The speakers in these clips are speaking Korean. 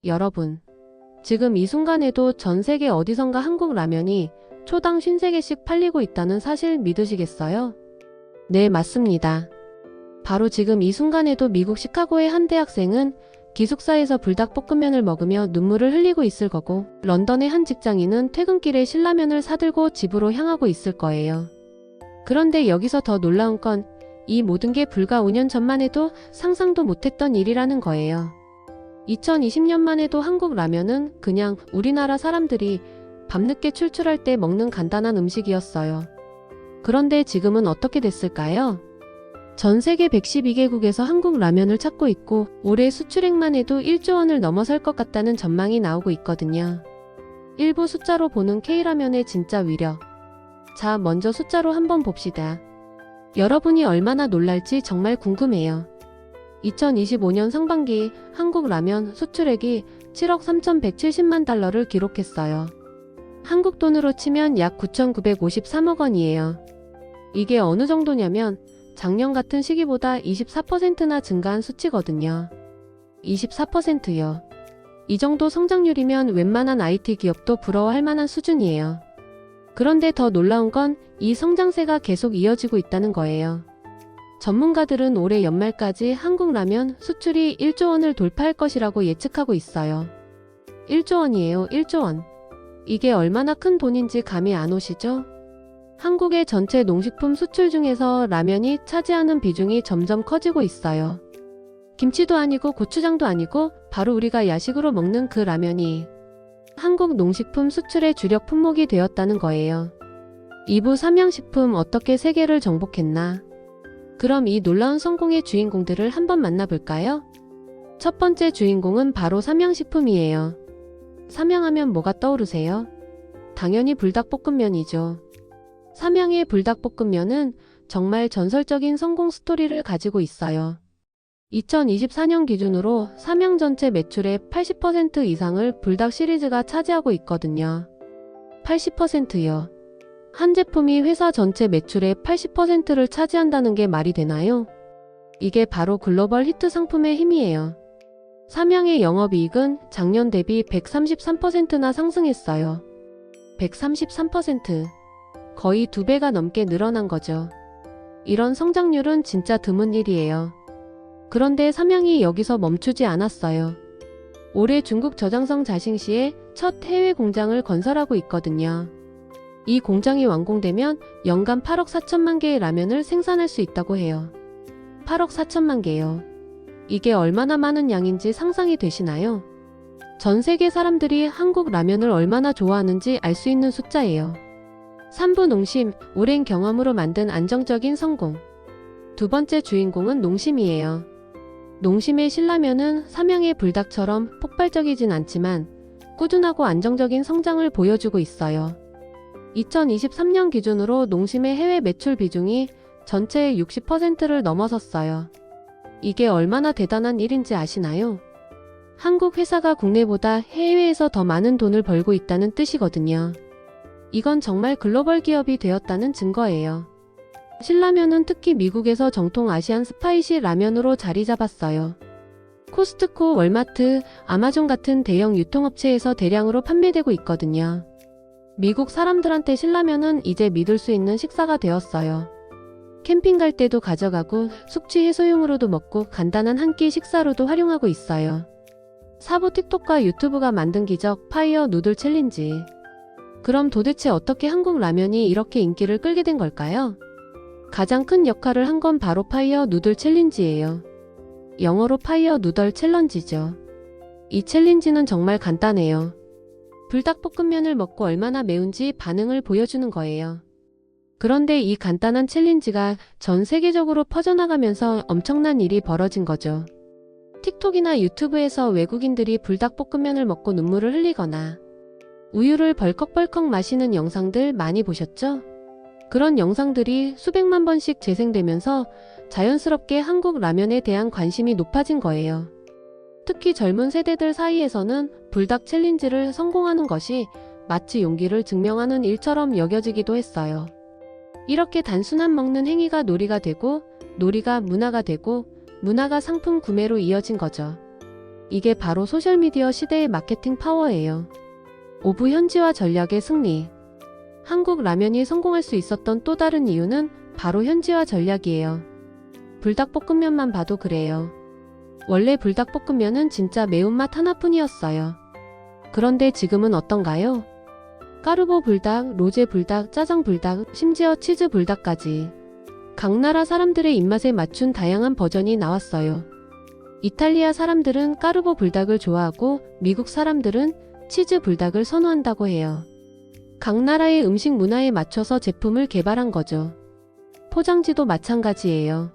여러분, 지금 이 순간에도 전 세계 어디선가 한국 라면이 초당 53개씩 팔리고 있다는 사실 믿으시겠어요? 네, 맞습니다. 바로 지금 이 순간에도 미국 시카고의 한 대학생은 기숙사에서 불닭볶음면을 먹으며 눈물을 흘리고 있을 거고, 런던의 한 직장인은 퇴근길에 신라면을 사들고 집으로 향하고 있을 거예요. 그런데 여기서 더 놀라운 건 이 모든 게 불과 5년 전만 해도 상상도 못했던 일이라는 거예요. 2020년만 해도 한국 라면은 그냥 우리나라 사람들이 밤늦게 출출할 때 먹는 간단한 음식이었어요. 그런데 지금은 어떻게 됐을까요? 전 세계 112개국에서 한국 라면을 찾고 있고 올해 수출액만 해도 1조 원을 넘어설 것 같다는 전망이 나오고 있거든요. 일부 숫자로 보는 K라면의 진짜 위력. 자, 먼저 숫자로 한번 봅시다. 여러분이 얼마나 놀랄지 정말 궁금해요. 2025년 상반기 한국 라면 수출액이 7억 3,170만 달러를 기록했어요. 한국 돈으로 치면 약 9,953억 원이에요. 이게 어느 정도냐면 작년 같은 시기보다 24%나 증가한 수치거든요. 24%요. 이 정도 성장률이면 웬만한 IT 기업도 부러워할 만한 수준이에요. 그런데 더 놀라운 건 이 성장세가 계속 이어지고 있다는 거예요. 전문가들은 올해 연말까지 한국 라면 수출이 1조 원을 돌파할 것이라고 예측하고 있어요. 1조 원이에요, 1조 원. 이게 얼마나 큰 돈인지 감이 안 오시죠? 한국의 전체 농식품 수출 중에서 라면이 차지하는 비중이 점점 커지고 있어요. 김치도 아니고 고추장도 아니고 바로 우리가 야식으로 먹는 그 라면이 한국 농식품 수출의 주력 품목이 되었다는 거예요. 2부 삼양식품 어떻게 세계를 정복했나? 그럼 이 놀라운 성공의 주인공들을 한번 만나볼까요? 첫 번째 주인공은 바로 삼양식품이에요. 삼양하면 뭐가 떠오르세요? 당연히 불닭볶음면이죠. 삼양의 불닭볶음면은 정말 전설적인 성공 스토리를 가지고 있어요. 2024년 기준으로 삼양 전체 매출의 80% 이상을 불닭 시리즈가 차지하고 있거든요. 80%요. 한 제품이 회사 전체 매출의 80%를 차지한다는 게 말이 되나요? 이게 바로 글로벌 히트 상품의 힘이에요. 삼양의 영업이익은 작년 대비 133%나 상승했어요. 133%. 거의 2배가 넘게 늘어난 거죠. 이런 성장률은 진짜 드문 일이에요. 그런데 삼양이 여기서 멈추지 않았어요. 올해 중국 저장성 자싱시에 첫 해외 공장을 건설하고 있거든요. 이 공장이 완공되면 연간 8억 4천만 개의 라면을 생산할 수 있다고 해요. 8억 4천만 개요. 이게 얼마나 많은 양인지 상상이 되시나요? 전 세계 사람들이 한국 라면을 얼마나 좋아하는지 알 수 있는 숫자예요. 3부 농심, 오랜 경험으로 만든 안정적인 성공. 두 번째 주인공은 농심이에요. 농심의 신라면은 삼양의 불닭처럼 폭발적이진 않지만 꾸준하고 안정적인 성장을 보여주고 있어요. 2023년 기준으로 농심의 해외 매출 비중이 전체의 60%를 넘어섰어요. 이게 얼마나 대단한 일인지 아시나요? 한국 회사가 국내보다 해외에서 더 많은 돈을 벌고 있다는 뜻이거든요. 이건 정말 글로벌 기업이 되었다는 증거예요. 신라면은 특히 미국에서 정통 아시안 스파이시 라면으로 자리 잡았어요. 코스트코, 월마트, 아마존 같은 대형 유통업체에서 대량으로 판매되고 있거든요. 미국 사람들한테 신라면은 이제 믿을 수 있는 식사가 되었어요. 캠핑 갈 때도 가져가고 숙취 해소용으로도 먹고 간단한 한 끼 식사로도 활용하고 있어요. 사부 틱톡과 유튜브가 만든 기적 파이어 누들 챌린지. 그럼 도대체 어떻게 한국 라면이 이렇게 인기를 끌게 된 걸까요? 가장 큰 역할을 한 건 바로 파이어 누들 챌린지예요. 영어로 파이어 누덜 챌린지죠. 이 챌린지는 정말 간단해요. 불닭볶음면을 먹고 얼마나 매운지 반응을 보여주는 거예요. 그런데 이 간단한 챌린지가 전 세계적으로 퍼져나가면서 엄청난 일이 벌어진 거죠. 틱톡이나 유튜브에서 외국인들이 불닭볶음면을 먹고 눈물을 흘리거나 우유를 벌컥벌컥 마시는 영상들 많이 보셨죠? 그런 영상들이 수백만 번씩 재생되면서 자연스럽게 한국 라면에 대한 관심이 높아진 거예요. 특히 젊은 세대들 사이에서는 불닭 챌린지를 성공하는 것이 마치 용기를 증명하는 일처럼 여겨지기도 했어요. 이렇게 단순한 먹는 행위가 놀이가 되고, 놀이가 문화가 되고, 문화가 상품 구매로 이어진 거죠. 이게 바로 소셜미디어 시대의 마케팅 파워예요. 오브 현지화 전략의 승리. 한국 라면이 성공할 수 있었던 또 다른 이유는 바로 현지화 전략이에요. 불닭볶음면만 봐도 그래요. 원래 불닭볶음면은 진짜 매운맛 하나뿐이었어요. 그런데 지금은 어떤가요? 까르보 불닭, 로제 불닭, 짜장 불닭, 심지어 치즈 불닭까지. 각 나라 사람들의 입맛에 맞춘 다양한 버전이 나왔어요. 이탈리아 사람들은 까르보 불닭을 좋아하고 미국 사람들은 치즈 불닭을 선호한다고 해요. 각 나라의 음식 문화에 맞춰서 제품을 개발한 거죠. 포장지도 마찬가지예요.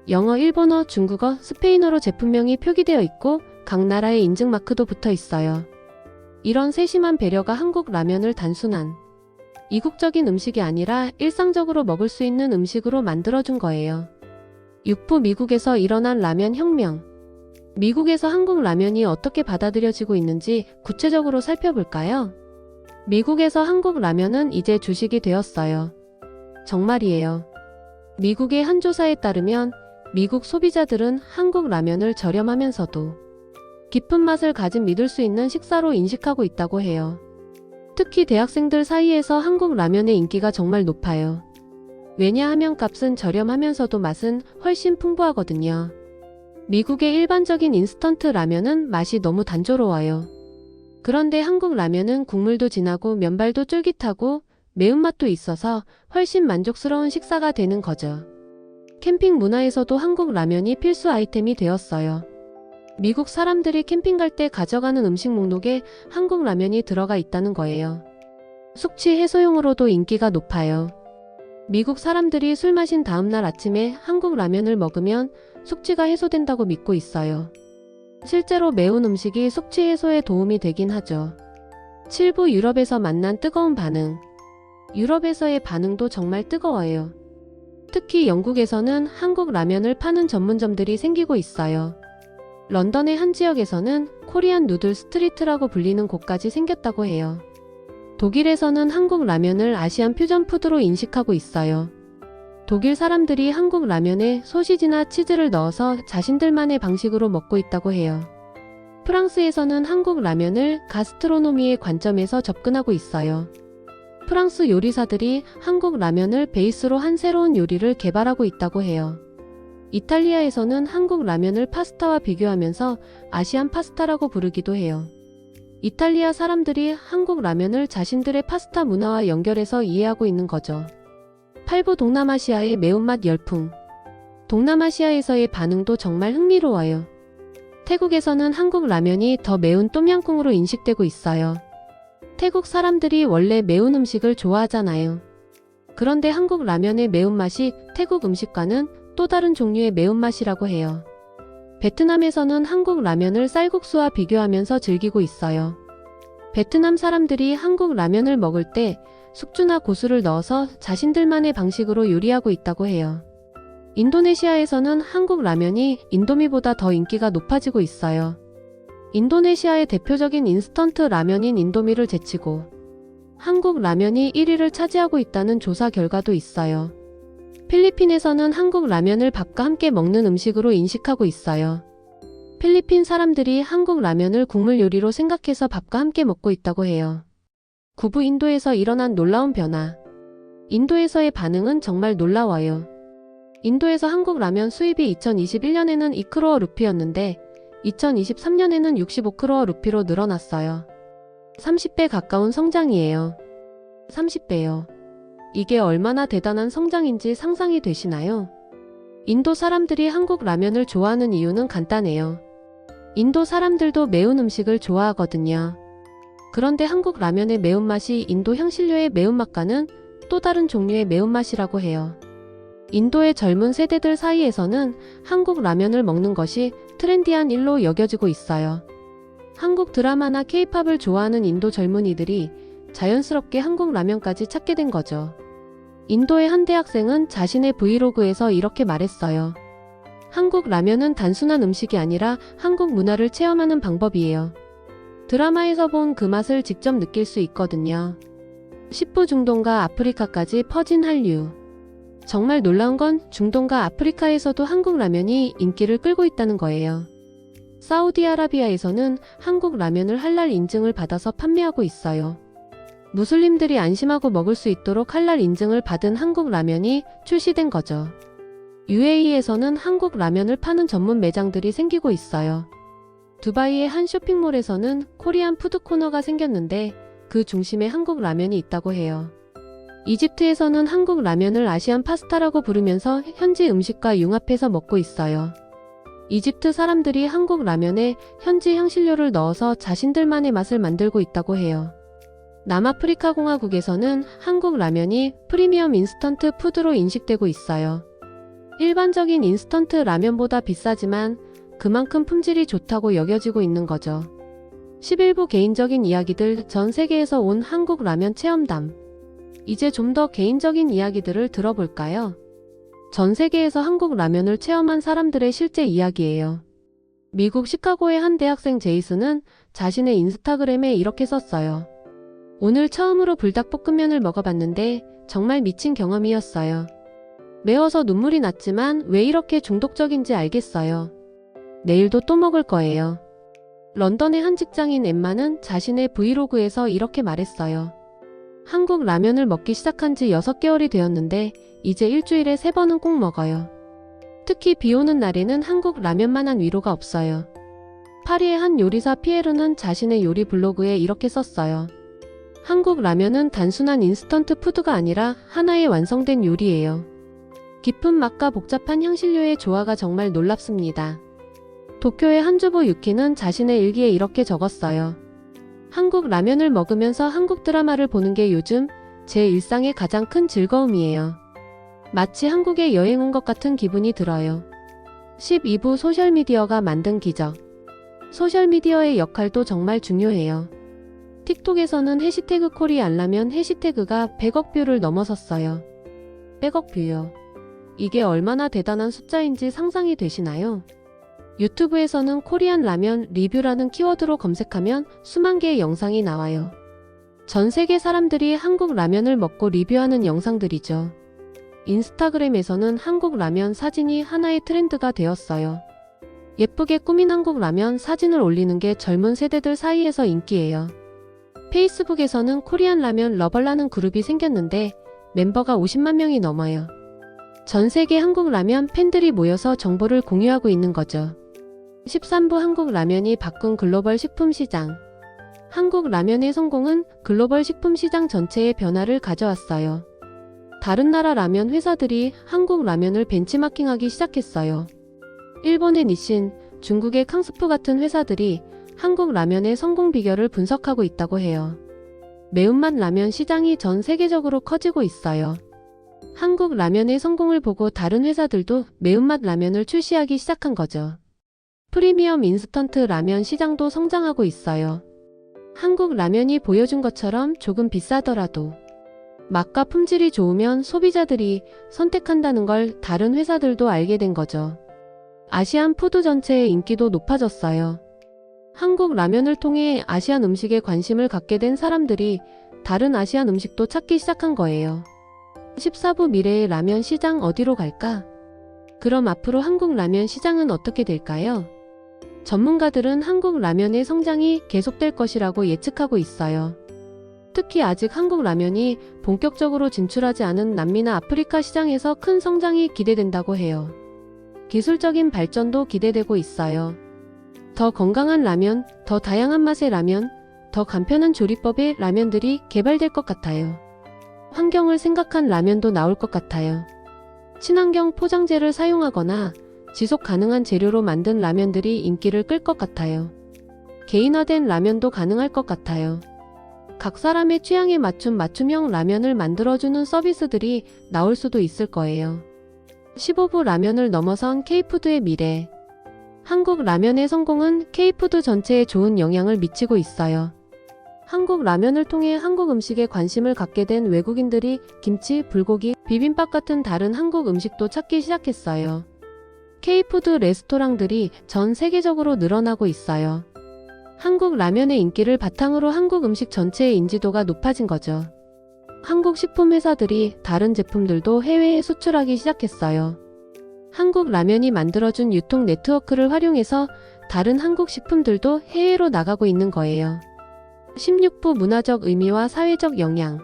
영어, 일본어, 중국어, 스페인어로 제품명이 표기되어 있고 각 나라의 인증 마크도 붙어 있어요. 이런 세심한 배려가 한국 라면을 단순한 이국적인 음식이 아니라 일상적으로 먹을 수 있는 음식으로 만들어준 거예요. 육부 미국에서 일어난 라면 혁명. 미국에서 한국 라면이 어떻게 받아들여지고 있는지 구체적으로 살펴볼까요? 미국에서 한국 라면은 이제 주식이 되었어요. 정말이에요. 미국의 한 조사에 따르면 미국 소비자들은 한국 라면을 저렴하면서도 깊은 맛을 가진 믿을 수 있는 식사로 인식하고 있다고 해요. 특히 대학생들 사이에서 한국 라면의 인기가 정말 높아요. 왜냐하면 값은 저렴하면서도 맛은 훨씬 풍부하거든요. 미국의 일반적인 인스턴트 라면은 맛이 너무 단조로워요. 그런데 한국 라면은 국물도 진하고 면발도 쫄깃하고 매운맛도 있어서 훨씬 만족스러운 식사가 되는 거죠. 캠핑 문화에서도 한국 라면이 필수 아이템이 되었어요. 미국 사람들이 캠핑 갈 때 가져가는 음식 목록에 한국 라면이 들어가 있다는 거예요. 숙취 해소용으로도 인기가 높아요. 미국 사람들이 술 마신 다음날 아침에 한국 라면을 먹으면 숙취가 해소된다고 믿고 있어요. 실제로 매운 음식이 숙취 해소에 도움이 되긴 하죠. 7부 유럽에서 만난 뜨거운 반응. 유럽에서의 반응도 정말 뜨거워요. 특히 영국에서는 한국 라면을 파는 전문점들이 생기고 있어요. 런던의 한 지역에서는 코리안 누들 스트리트라고 불리는 곳까지 생겼다고 해요. 독일에서는 한국 라면을 아시안 퓨전 푸드로 인식하고 있어요. 독일 사람들이 한국 라면에 소시지나 치즈를 넣어서 자신들만의 방식으로 먹고 있다고 해요. 프랑스에서는 한국 라면을 가스트로노미의 관점에서 접근하고 있어요. 프랑스 요리사들이 한국 라면을 베이스로 한 새로운 요리를 개발하고 있다고 해요. 이탈리아에서는 한국 라면을 파스타와 비교하면서 아시안 파스타라고 부르기도 해요. 이탈리아 사람들이 한국 라면을 자신들의 파스타 문화와 연결해서 이해하고 있는 거죠. 8부 동남아시아의 매운맛 열풍. 동남아시아에서의 반응도 정말 흥미로워요. 태국에서는 한국 라면이 더 매운 똠양꿍으로 인식되고 있어요. 태국 사람들이 원래 매운 음식을 좋아하잖아요. 그런데 한국 라면의 매운맛이 태국 음식과는 또 다른 종류의 매운맛이라고 해요. 베트남에서는 한국 라면을 쌀국수와 비교하면서 즐기고 있어요. 베트남 사람들이 한국 라면을 먹을 때 숙주나 고수를 넣어서 자신들만의 방식으로 요리하고 있다고 해요. 인도네시아에서는 한국 라면이 인도미보다 더 인기가 높아지고 있어요. 인도네시아의 대표적인 인스턴트 라면인 인도미를 제치고 한국 라면이 1위를 차지하고 있다는 조사 결과도 있어요. 필리핀에서는 한국 라면을 밥과 함께 먹는 음식으로 인식하고 있어요. 필리핀 사람들이 한국 라면을 국물 요리로 생각해서 밥과 함께 먹고 있다고 해요. 9부 인도에서 일어난 놀라운 변화. 인도에서의 반응은 정말 놀라워요. 인도에서 한국 라면 수입이 2021년에는 2크로어 루피였는데 2023년에는 65크로어 루피로 늘어났어요. 30배 가까운 성장이에요. 30배요. 이게 얼마나 대단한 성장인지 상상이 되시나요? 인도 사람들이 한국 라면을 좋아하는 이유는 간단해요. 인도 사람들도 매운 음식을 좋아하거든요. 그런데 한국 라면의 매운맛이 인도 향신료의 매운맛과는 또 다른 종류의 매운맛이라고 해요. 인도의 젊은 세대들 사이에서는 한국 라면을 먹는 것이 트렌디한 일로 여겨지고 있어요. 한국 드라마나 케이팝을 좋아하는 인도 젊은이들이 자연스럽게 한국 라면까지 찾게 된 거죠. 인도의 한 대학생은 자신의 브이로그에서 이렇게 말했어요. 한국 라면은 단순한 음식이 아니라 한국 문화를 체험하는 방법이에요. 드라마에서 본 그 맛을 직접 느낄 수 있거든요. 10부 중동과 아프리카까지 퍼진 한류. 정말 놀라운 건 중동과 아프리카에서도 한국 라면이 인기를 끌고 있다는 거예요. 사우디아라비아에서는 한국 라면을 할랄 인증을 받아서 판매하고 있어요. 무슬림들이 안심하고 먹을 수 있도록 할랄 인증을 받은 한국 라면이 출시된 거죠. UAE에서는 한국 라면을 파는 전문 매장들이 생기고 있어요. 두바이의 한 쇼핑몰에서는 코리안 푸드 코너가 생겼는데 그 중심에 한국 라면이 있다고 해요. 이집트에서는 한국 라면을 아시안 파스타라고 부르면서 현지 음식과 융합해서 먹고 있어요. 이집트 사람들이 한국 라면에 현지 향신료를 넣어서 자신들만의 맛을 만들고 있다고 해요. 남아프리카 공화국에서는 한국 라면이 프리미엄 인스턴트 푸드로 인식되고 있어요. 일반적인 인스턴트 라면보다 비싸지만 그만큼 품질이 좋다고 여겨지고 있는 거죠. 11부 개인적인 이야기들 전 세계에서 온 한국 라면 체험담. 이제 좀 더 개인적인 이야기들을 들어볼까요? 전 세계에서 한국 라면을 체험한 사람들의 실제 이야기예요. 미국 시카고의 한 대학생 제이슨은 자신의 인스타그램에 이렇게 썼어요. 오늘 처음으로 불닭볶음면을 먹어봤는데 정말 미친 경험이었어요. 매워서 눈물이 났지만 왜 이렇게 중독적인지 알겠어요. 내일도 또 먹을 거예요. 런던의 한 직장인 엠마는 자신의 브이로그에서 이렇게 말했어요. 한국 라면을 먹기 시작한 지 6개월이 되었는데 이제 일주일에 3번은 꼭 먹어요. 특히 비 오는 날에는 한국 라면만한 위로가 없어요. 파리의 한 요리사 피에르는 자신의 요리 블로그에 이렇게 썼어요. 한국 라면은 단순한 인스턴트 푸드가 아니라 하나의 완성된 요리예요. 깊은 맛과 복잡한 향신료의 조화가 정말 놀랍습니다. 도쿄의 한 주부 유키는 자신의 일기에 이렇게 적었어요. 한국 라면을 먹으면서 한국 드라마를 보는 게 요즘 제 일상의 가장 큰 즐거움이에요. 마치 한국에 여행 온 것 같은 기분이 들어요. 12부 소셜미디어가 만든 기적. 소셜미디어의 역할도 정말 중요해요. 틱톡에서는 해시태그 코리안라면 해시태그가 100억 뷰를 넘어섰어요. 100억 뷰요. 이게 얼마나 대단한 숫자인지 상상이 되시나요? 유튜브에서는 코리안 라면 리뷰라는 키워드로 검색하면 수만 개의 영상이 나와요. 전 세계 사람들이 한국 라면을 먹고 리뷰하는 영상들이죠. 인스타그램에서는 한국 라면 사진이 하나의 트렌드가 되었어요. 예쁘게 꾸민 한국 라면 사진을 올리는 게 젊은 세대들 사이에서 인기예요. 페이스북에서는 코리안 라면 러벌라는 그룹이 생겼는데 멤버가 50만 명이 넘어요. 전 세계 한국 라면 팬들이 모여서 정보를 공유하고 있는 거죠. 13부 한국 라면이 바꾼 글로벌 식품 시장. 한국 라면의 성공은 글로벌 식품 시장 전체의 변화를 가져왔어요. 다른 나라 라면 회사들이 한국 라면을 벤치마킹하기 시작했어요. 일본의 니신, 중국의 캉스푸 같은 회사들이 한국 라면의 성공 비결을 분석하고 있다고 해요. 매운맛 라면 시장이 전 세계적으로 커지고 있어요. 한국 라면의 성공을 보고 다른 회사들도 매운맛 라면을 출시하기 시작한 거죠. 프리미엄 인스턴트 라면 시장도 성장하고 있어요. 한국 라면이 보여준 것처럼 조금 비싸더라도 맛과 품질이 좋으면 소비자들이 선택한다는 걸 다른 회사들도 알게 된 거죠. 아시안 푸드 전체의 인기도 높아졌어요. 한국 라면을 통해 아시안 음식에 관심을 갖게 된 사람들이 다른 아시안 음식도 찾기 시작한 거예요. 14부 미래의 라면 시장 어디로 갈까? 그럼 앞으로 한국 라면 시장은 어떻게 될까요? 전문가들은 한국 라면의 성장이 계속될 것이라고 예측하고 있어요. 특히 아직 한국 라면이 본격적으로 진출하지 않은 남미나 아프리카 시장에서 큰 성장이 기대된다고 해요. 기술적인 발전도 기대되고 있어요. 더 건강한 라면, 더 다양한 맛의 라면, 더 간편한 조리법의 라면들이 개발될 것 같아요. 환경을 생각한 라면도 나올 것 같아요. 친환경 포장재를 사용하거나 지속 가능한 재료로 만든 라면들이 인기를 끌 것 같아요. 개인화된 라면도 가능할 것 같아요. 각 사람의 취향에 맞춘 맞춤형 라면을 만들어주는 서비스들이 나올 수도 있을 거예요. 15부 라면을 넘어선 K푸드의 미래. 한국 라면의 성공은 K푸드 전체에 좋은 영향을 미치고 있어요. 한국 라면을 통해 한국 음식에 관심을 갖게 된 외국인들이 김치, 불고기, 비빔밥 같은 다른 한국 음식도 찾기 시작했어요. K푸드 레스토랑들이 전 세계적으로 늘어나고 있어요. 한국 라면의 인기를 바탕으로 한국 음식 전체의 인지도가 높아진 거죠. 한국 식품 회사들이 다른 제품들도 해외에 수출하기 시작했어요. 한국 라면이 만들어준 유통 네트워크를 활용해서 다른 한국 식품들도 해외로 나가고 있는 거예요. 16부 문화적 의미와 사회적 영향.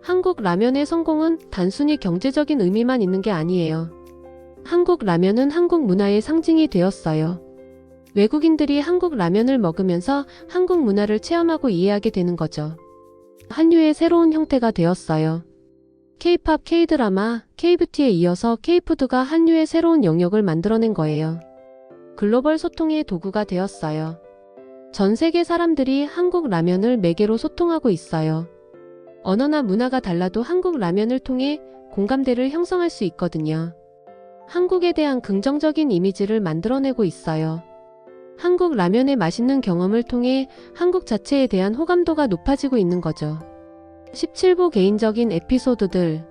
한국 라면의 성공은 단순히 경제적인 의미만 있는 게 아니에요. 한국 라면은 한국 문화의 상징이 되었어요. 외국인들이 한국 라면을 먹으면서 한국 문화를 체험하고 이해하게 되는 거죠. 한류의 새로운 형태가 되었어요. K-팝, K-드라마, K-뷰티에 이어서 K-푸드가 한류의 새로운 영역을 만들어낸 거예요. 글로벌 소통의 도구가 되었어요. 전 세계 사람들이 한국 라면을 매개로 소통하고 있어요. 언어나 문화가 달라도 한국 라면을 통해 공감대를 형성할 수 있거든요. 한국에 대한 긍정적인 이미지를 만들어내고 있어요. 한국 라면의 맛있는 경험을 통해 한국 자체에 대한 호감도가 높아지고 있는 거죠. 17부 개인적인 에피소드들.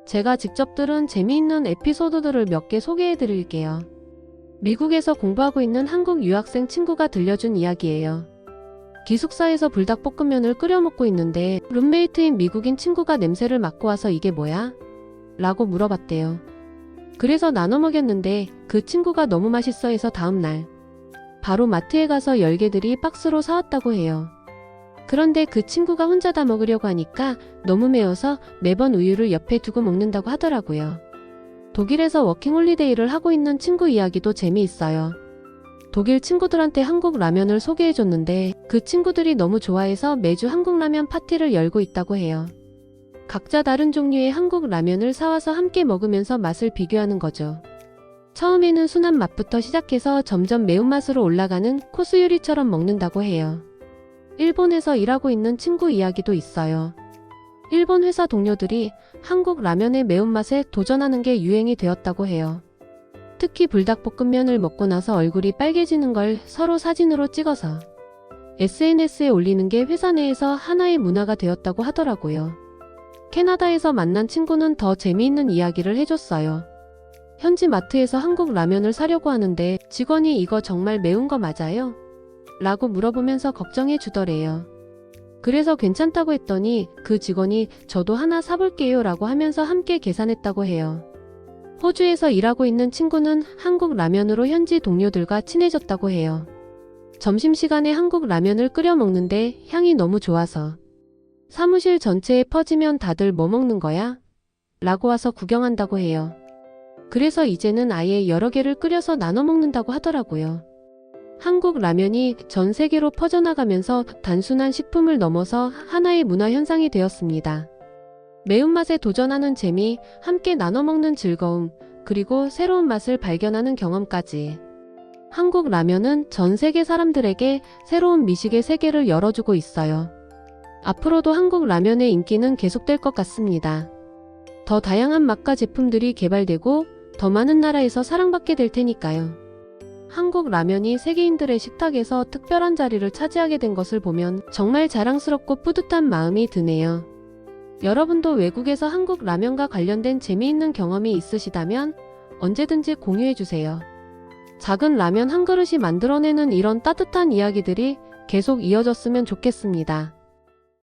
제가 직접 들은 재미있는 에피소드들을 몇 개 소개해 드릴게요. 미국에서 공부하고 있는 한국 유학생 친구가 들려준 이야기예요. 기숙사에서 불닭볶음면을 끓여 먹고 있는데 룸메이트인 미국인 친구가 냄새를 맡고 와서 이게 뭐야? 라고 물어봤대요. 그래서 나눠 먹였는데 그 친구가 너무 맛있어 해서 다음날 바로 마트에 가서 열개들이 박스로 사왔다고 해요. 그런데 그 친구가 혼자 다 먹으려고 하니까 너무 매워서 매번 우유를 옆에 두고 먹는다고 하더라고요. 독일에서 워킹홀리데이를 하고 있는 친구 이야기도 재미있어요. 독일 친구들한테 한국 라면을 소개해줬는데 그 친구들이 너무 좋아해서 매주 한국 라면 파티를 열고 있다고 해요. 각자 다른 종류의 한국 라면을 사와서 함께 먹으면서 맛을 비교하는 거죠. 처음에는 순한 맛부터 시작해서 점점 매운맛으로 올라가는 코스 요리처럼 먹는다고 해요. 일본에서 일하고 있는 친구 이야기도 있어요. 일본 회사 동료들이 한국 라면의 매운맛에 도전하는 게 유행이 되었다고 해요. 특히 불닭볶음면을 먹고 나서 얼굴이 빨개지는 걸 서로 사진으로 찍어서 SNS에 올리는 게 회사 내에서 하나의 문화가 되었다고 하더라고요. 캐나다에서 만난 친구는 더 재미있는 이야기를 해줬어요. 현지 마트에서 한국 라면을 사려고 하는데 직원이 이거 정말 매운 거 맞아요? 라고 물어보면서 걱정해 주더래요. 그래서 괜찮다고 했더니 그 직원이 저도 하나 사볼게요 라고 하면서 함께 계산했다고 해요. 호주에서 일하고 있는 친구는 한국 라면으로 현지 동료들과 친해졌다고 해요. 점심시간에 한국 라면을 끓여 먹는데 향이 너무 좋아서 사무실 전체에 퍼지면 다들 뭐 먹는 거야? 라고 와서 구경한다고 해요. 그래서 이제는 아예 여러 개를 끓여서 나눠 먹는다고 하더라고요. 한국 라면이 전 세계로 퍼져나가면서 단순한 식품을 넘어서 하나의 문화 현상이 되었습니다. 매운맛에 도전하는 재미, 함께 나눠 먹는 즐거움, 그리고 새로운 맛을 발견하는 경험까지. 한국 라면은 전 세계 사람들에게 새로운 미식의 세계를 열어주고 있어요. 앞으로도 한국 라면의 인기는 계속될 것 같습니다. 더 다양한 맛과 제품들이 개발되고 더 많은 나라에서 사랑받게 될 테니까요. 한국 라면이 세계인들의 식탁에서 특별한 자리를 차지하게 된 것을 보면 정말 자랑스럽고 뿌듯한 마음이 드네요. 여러분도 외국에서 한국 라면과 관련된 재미있는 경험이 있으시다면 언제든지 공유해주세요. 작은 라면 한 그릇이 만들어내는 이런 따뜻한 이야기들이 계속 이어졌으면 좋겠습니다.